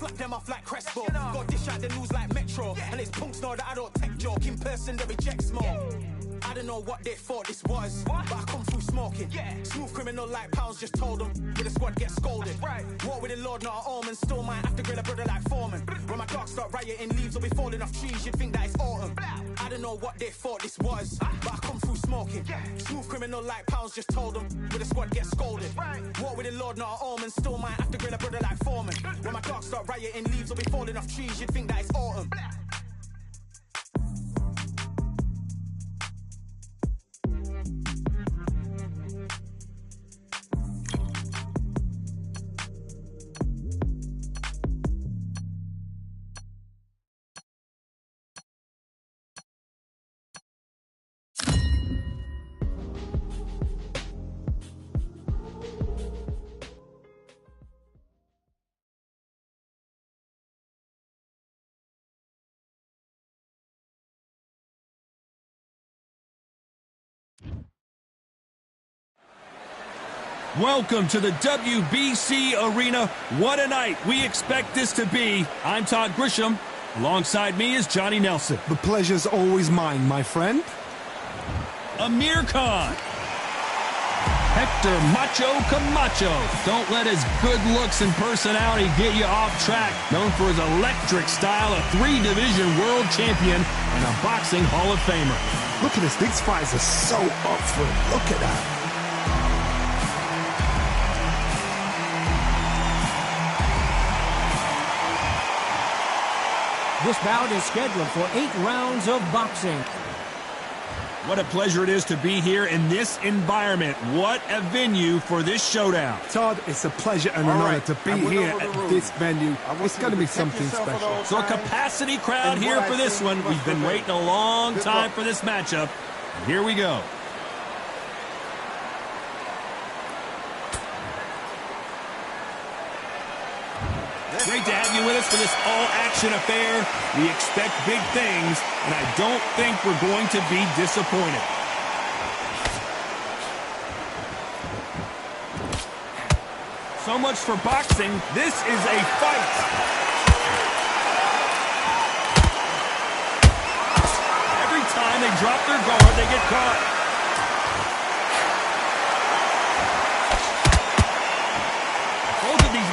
slap them off like Crespo. Got dish out the news like Metro. And it's punks know that I don't take joke. In person, they reject more. I don't know what they thought this was, but I come through smoking. Smooth criminal like Pounds just told them, with a squad get scolded. Walk with the Lord, not an omen. Still might have to grill a brother like Foreman. When my dogs start rioting, leaves will be falling off trees. You'd think that it's autumn. I don't know what they thought this was, but I come through smoking. Smooth criminal like Pounds just told them, with a squad get scolded. Walk with the Lord, not an omen. Still might have to grill a brother like Foreman. When my dogs start rioting, leaves will be falling off trees. You'd think that it's autumn. Welcome to the WBC Arena. What a night we expect this to be. I'm Todd Grisham. Alongside me is Johnny Nelson. The pleasure's always mine, my friend. Amir Khan. Hector Macho Camacho. Don't let his good looks and personality get you off track. Known for his electric style, a 3-division world champion and a boxing Hall of Famer. Look at this. These fights are so up for it. Look at that. This bout is scheduled for 8 rounds of boxing. What a pleasure it is to be here in this environment. What a venue for this showdown. Todd, it's a pleasure and an honor to be here at this venue. It's going to be something special. So a capacity crowd here for this one. We've been waiting a long time for this matchup. And here we go. Great to have you with us for this all-action affair. We expect big things, and I don't think we're going to be disappointed. So much for boxing. This is a fight. Every time they drop their guard, they get caught.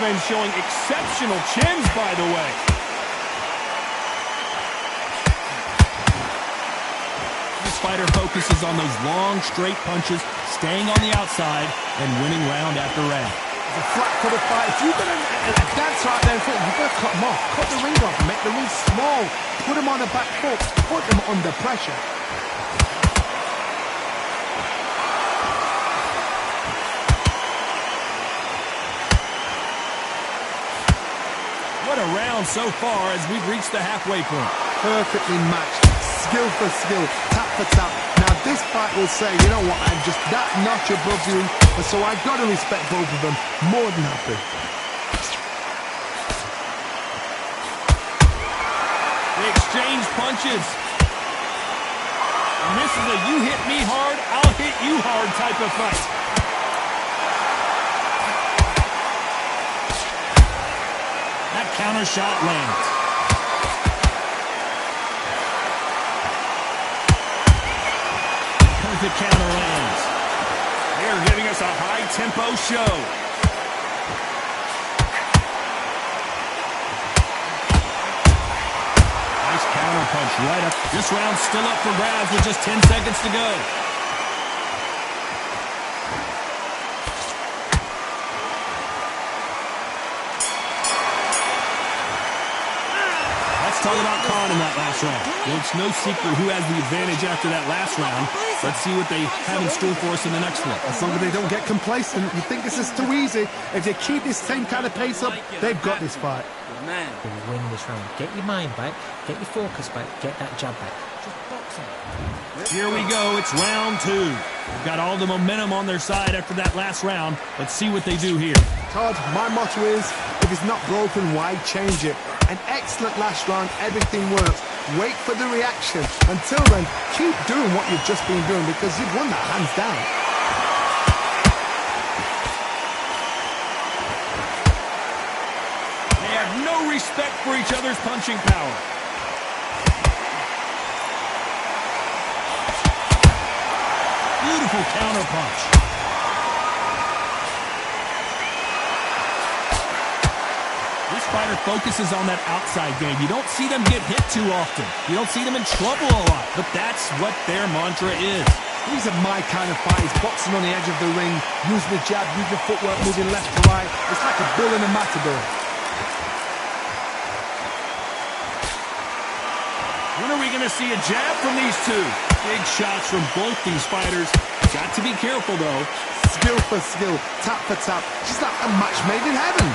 Men showing exceptional chins, by the way. This fighter focuses on those long, straight punches, staying on the outside, and winning round after round. It's a flat-footed fight. If you've got a dance right there in front, you've got to cut them off. Cut the ring off, make the ring small. Put them on the back foot. Put them under pressure. What a round so far as we've reached the halfway point. Perfectly matched, skill for skill, tap for tap. Now this fight will say, you know what, I'm just that notch above you, and so I've got to respect both of them. More than happy. They exchange punches. And this is a you hit me hard, I'll hit you hard type of fight. Counter shot lands. Perfect counter lands. They're giving us a high-tempo show. Nice counter punch right up. This round's still up for grabs with just 10 seconds to go. Talk about Khan in that last round. Well, it's no secret who has the advantage after that last round. Let's see what they have in store for us in the next one. As long as they don't get complacent, you think this is too easy. If they keep this same kind of pace up, they've got this fight. Man, they'll win this round. Get your mind back, get your focus back, get that jab back. Just boxing. Here we go. It's round 2. They've got all the momentum on their side after that last round. Let's see what they do here. Todd, my motto is, if it's not broken, why change it? An excellent last round, everything works. Wait for the reaction. Until then, keep doing what you've just been doing because you've won that hands down. They have no respect for each other's punching power. Beautiful counter punch. This fighter focuses on that outside game. You don't see them get hit too often. You don't see them in trouble a lot, but that's what their mantra is. These are my kind of fights, boxing on the edge of the ring, using the jab, using the footwork, moving left to right. It's like a bull in a matador. When are we going to see a jab from these two? Big shots from both these fighters. Got to be careful, though. Skill for skill, tap for tap. Just like a match made in heaven.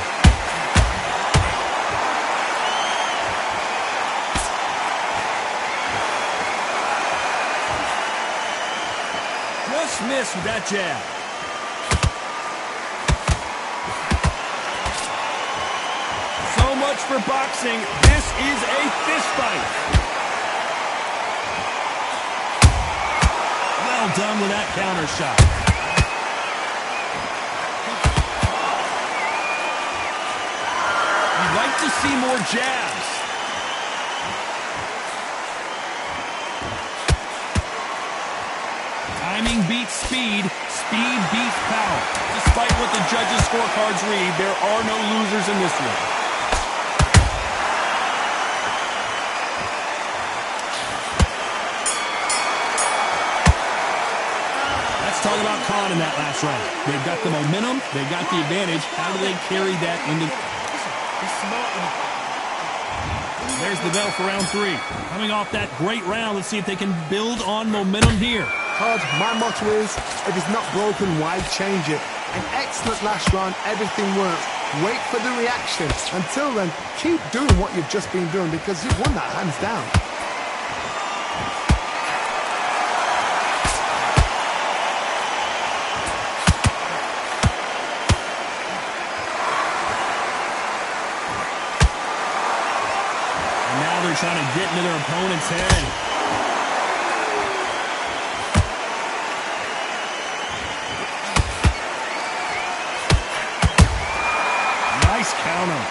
Just missed with that jab. So much for boxing. This is a fist fight. Well done with that counter shot. You'd like to see more jabs. Timing beats speed. Speed beats power. Despite what the judges' scorecards read, there are no losers in this one. Let's talk about Khan in that last round. They've got the momentum. They've got the advantage. How do they carry that into... There's the bell for round 3. Coming off that great round, let's see if they can build on momentum here. Todd, my motto is, if it's not broken, why change it? An excellent last round, everything works. Wait for the reaction. Until then, keep doing what you've just been doing because you've won that hands down. And now they're trying to get into their opponent's head. Counter.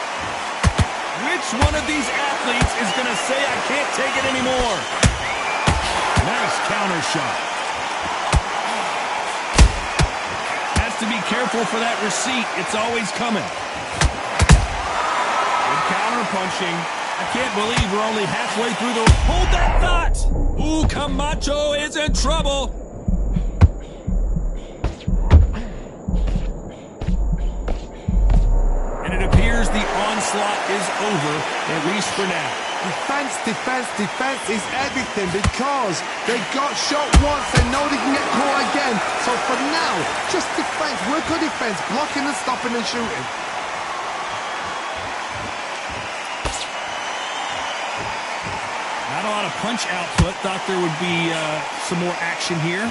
Which one of these athletes is going to say, I can't take it anymore? Nice counter shot. Has to be careful for that receipt. It's always coming. Good counter punching. I can't believe we're only halfway through the... Hold that thought! Ooh, Camacho is in trouble. The onslaught is over, at least for now. Defense, defense, defense is everything because they got shot once, they know they can get caught again. So for now, just defense, work on defense, blocking and stopping and shooting. Not a lot of punch output. Thought there would be some more action here.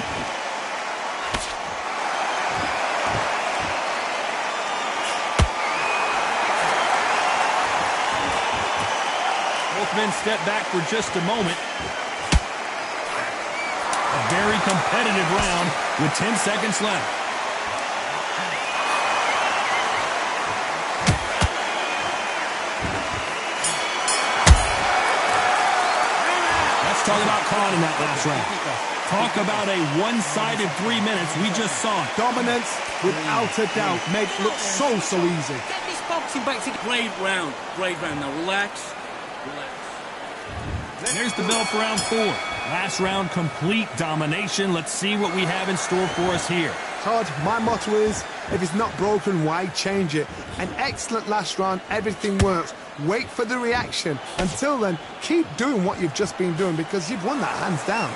Men step back for just a moment. A very competitive round with 10 seconds left. Let's talk about Khan in that last round. Talk about a one-sided 3 minutes. We just saw it. Dominance, without a doubt, made it look so easy. Get this boxing back to great round. Great round. Now relax. Relax. There's the bell for round 4. Last round, complete domination. Let's see what we have in store for us here. Todd, my motto is, if it's not broken, why change it? An excellent last round, everything works. Wait for the reaction. Until then, keep doing what you've just been doing because you've won that hands down.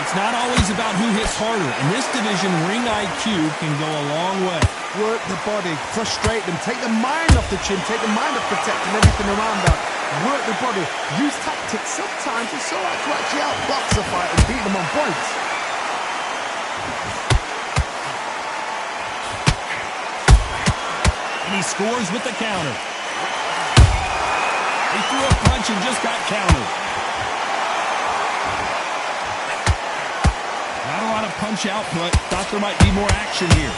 It's not always about who hits harder. In this division, ring IQ can go a long way. Work the body, frustrate them, take the mind off the chin, take the mind off protecting everything around that. Work the body, use tactics. Sometimes it's all right to actually outbox a fight and beat them on points. And he scores with the counter. He threw a punch and just got countered. Not a lot of punch output. Thought there might be more action here.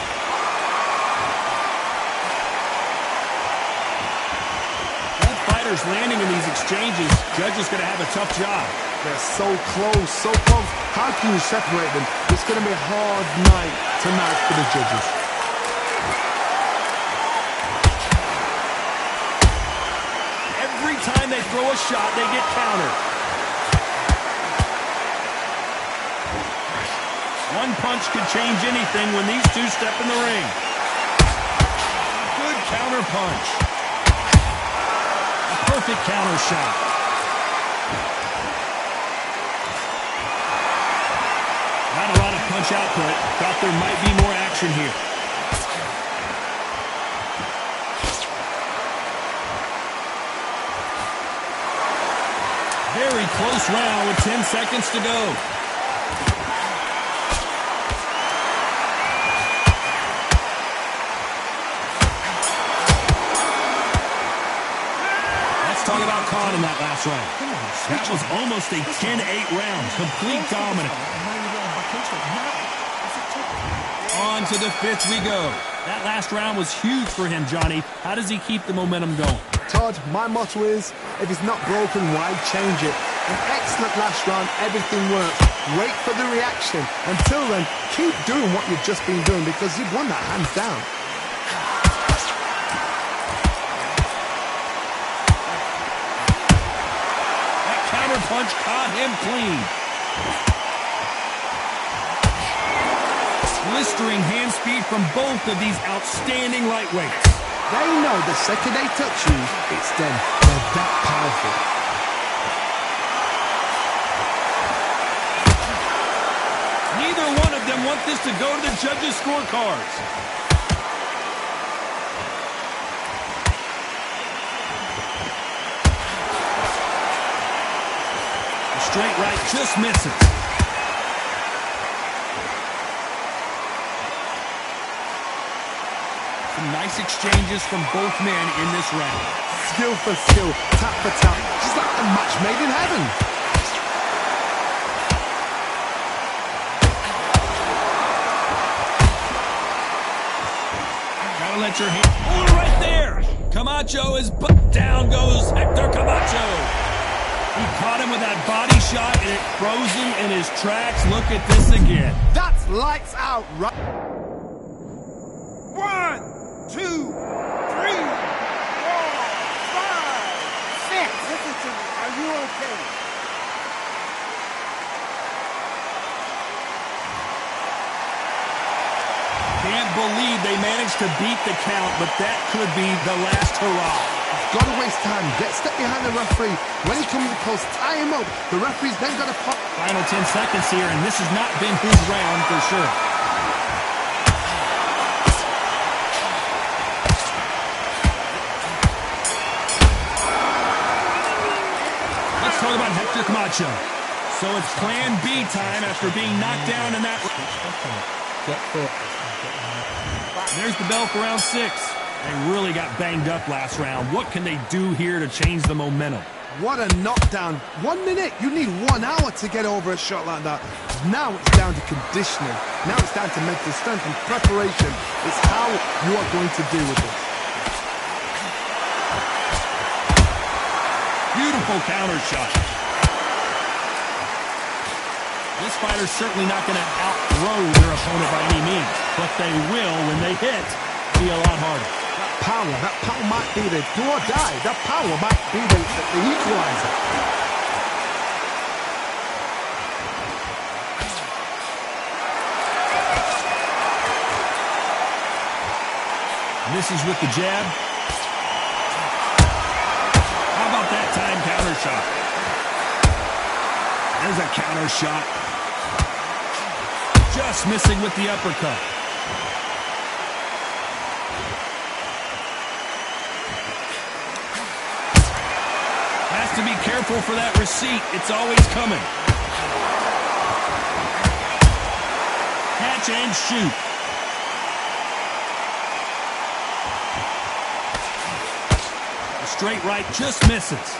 fighters landing in these exchanges. Judge is going to have a tough job. They're so close, so close. How can you separate them? It's going to be a hard night tonight for the judges. Every time they throw a shot, they get countered. One punch could change anything when these two step in the ring. Good counter punch. A perfect counter shot. Not a lot of punch output. Thought there might be more action here. Very close round with 10 seconds to go. Let's talk about Khan in that last round. That was almost a 10-8 round. Complete dominance. On to the fifth we go. That last round was huge for him, Johnny. How does he keep the momentum going? Todd, my motto is, if it's not broken, why change it? An excellent last round, everything works. Wait for the reaction. Until then, keep doing what you've just been doing because you've won that hands down. That counter punch caught him clean. Blistering hand speed from both of these outstanding lightweights. They know the second they touch you, it's done. They're that powerful. Neither one of them want this to go to the judges' scorecards. The straight right just misses. Some nice exchanges from both men in this round. Skill for skill, tap for tap, just like a match made in heaven. Gotta let your hand... Oh, right there! Camacho is... Down goes Hector Camacho. He caught him with that body shot, and it froze him in his tracks. Look at this again. That's lights out, right? 1, 2, 3, 4, 5, 6. Listen to me. Are you okay? Can't believe they managed to beat the count, but that could be the last hurrah. Got to waste time. Get step behind the referee. When he comes close, tie him up. The referee's then got to pop. Final 10 seconds here, and this has not been his round for sure. Let's talk about Hector Camacho. So it's plan B time after being knocked down in that. Get focused. There's the bell for round 6. They really got banged up last round. What can they do here to change the momentum? What a knockdown. 1 minute. You need 1 hour to get over a shot like that. Now it's down to conditioning. Now it's down to mental strength and preparation. It's how you are going to deal with it. Beautiful counter shot. This fighter's certainly not going to outthrow their opponent by any means, but they will, when they hit, be a lot harder. That power might be the do or die. That power might be the equalizer. Misses with the jab. How about that time counter shot? There's a counter shot. Just missing with the uppercut. Has to be careful for that receipt. It's always coming. Catch and shoot. The straight right just misses.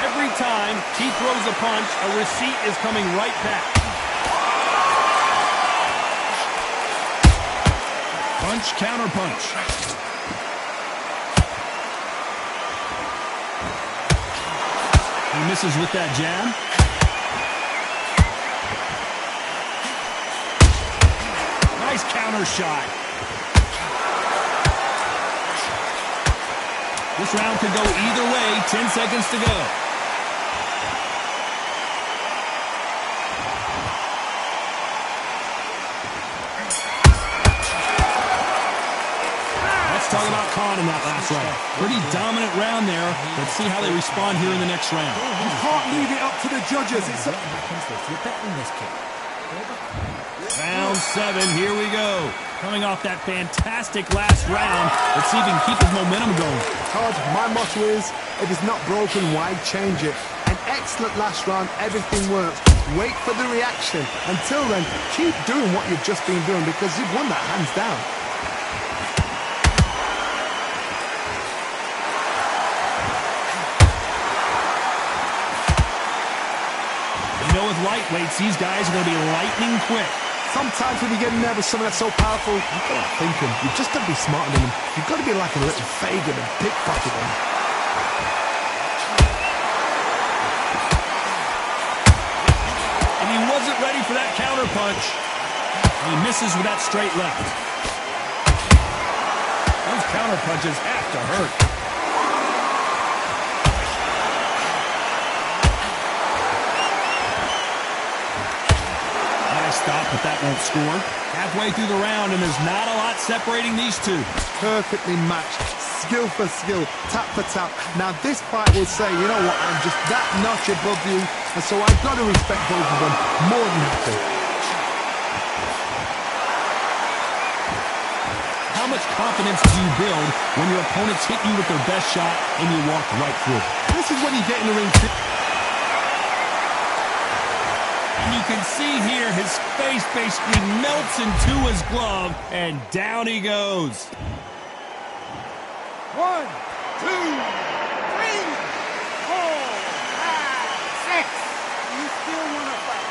Every time he throws a punch, a receipt is coming right back. Punch, counter punch. He misses with that jab. Nice counter shot. This round could go either way. 10 seconds to go. Talk about Khan in that last round. Pretty dominant round there. Let's see how they respond here in the next round. You can't leave it up to the judges. It's a... You're better than this kid. Round 7, here we go. Coming off that fantastic last round, let's see if he can keep his momentum going. Todd, my motto is, if it's not broken, why change it? An excellent last round, everything works. Wait for the reaction. Until then, keep doing what you've just been doing because you've won that hands down. With lightweights, these guys are going to be lightning quick. Sometimes when you get in there with someone that's so powerful, you've got to think him. You've just got to be smarter than him. You've got to be like a little Fagin and pickpocket him. And he wasn't ready for that counter punch. He misses with that straight left. Those counter punches have to hurt. Stop, but that won't score. Halfway through the round, and there's not a lot separating these two. Perfectly matched, skill for skill, tap for tap. Now this fight will say, you know what, I'm just that notch above you, and so I've got to respect both of them more than happy. How much confidence do you build when your opponents hit you with their best shot and you walk right through? This is when you get in the ring. You can see here his face basically melts into his glove, and down he goes. 1, 2, 3, 4, 5, 6. You still want to fight?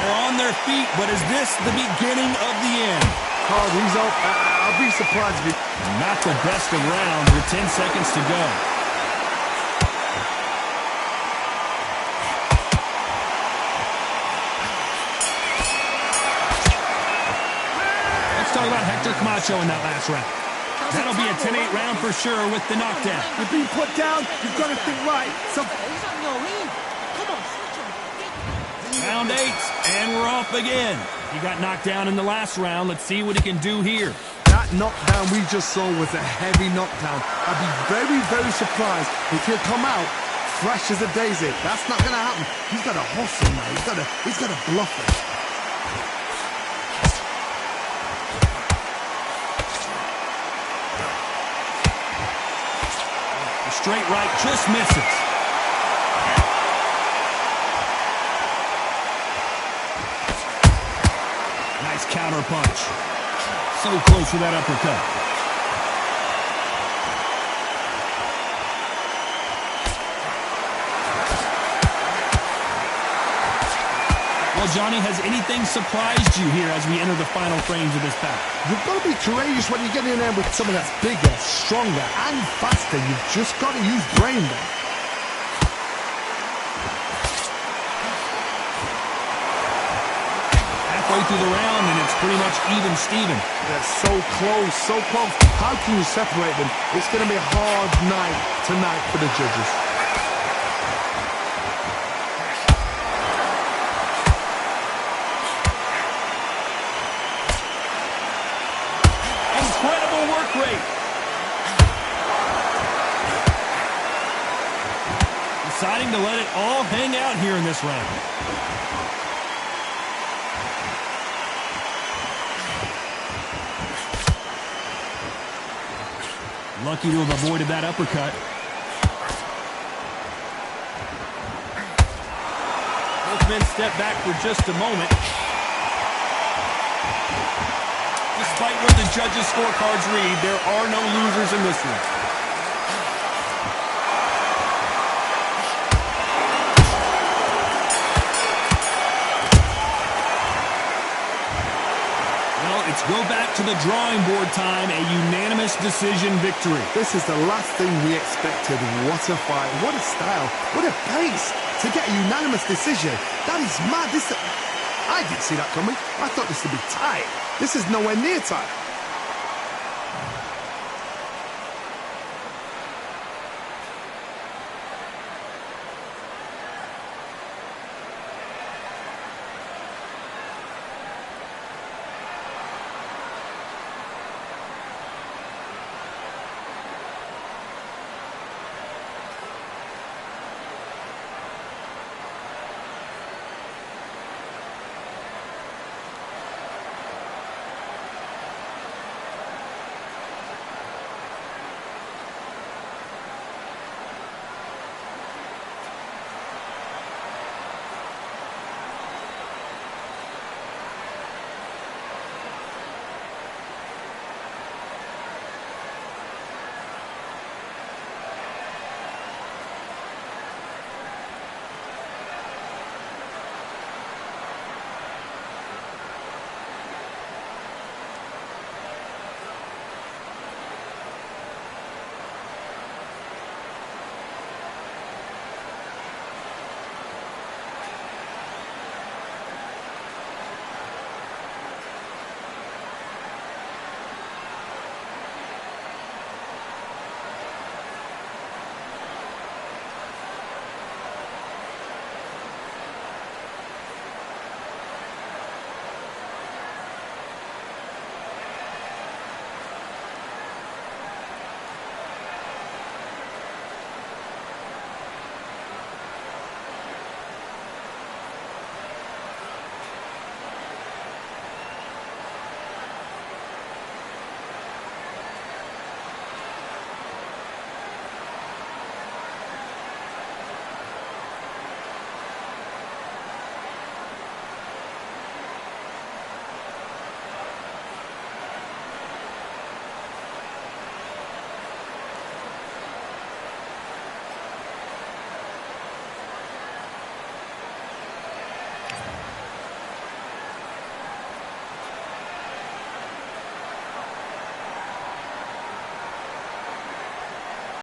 They're on their feet, but is this the beginning of the end? Carl, he's up. I'll be surprised if he... Not the best of rounds with 10 seconds to go. Let's talk about Hector Camacho in that last round. That'll be a 10-8 round for sure with the knockdown. You're being put down. You've got to think right. So... Round 8, and we're off again. He got knocked down in the last round. Let's see what he can do here. That knockdown we just saw was a heavy knockdown. I'd be very, very surprised if he'll come out fresh as a daisy. That's not going to happen. He's got to hustle now. He's got to bluff it. The straight right just misses. Nice counter punch. So close with that uppercut. Well, Johnny, has anything surprised you here as we enter the final frames of this battle? You've got to be courageous when you get in there with someone that's bigger, stronger, and faster. You've just got to use brain there. Through the round, and it's pretty much even Steven. They're so close, so close. How can you separate them? It's going to be a hard night tonight for the judges. Incredible work rate. Deciding to let it all hang out here in this round. Lucky to have avoided that uppercut. Both men step back for just a moment. Despite what the judges' scorecards read, there are no losers in this one. Well, it's go back to the drawing board time, a unanimous decision victory. This is the last thing we expected. What a fight, what a style, what a pace to get a unanimous decision. That is mad. I didn't see that coming. I thought this would be tight. This is nowhere near tight.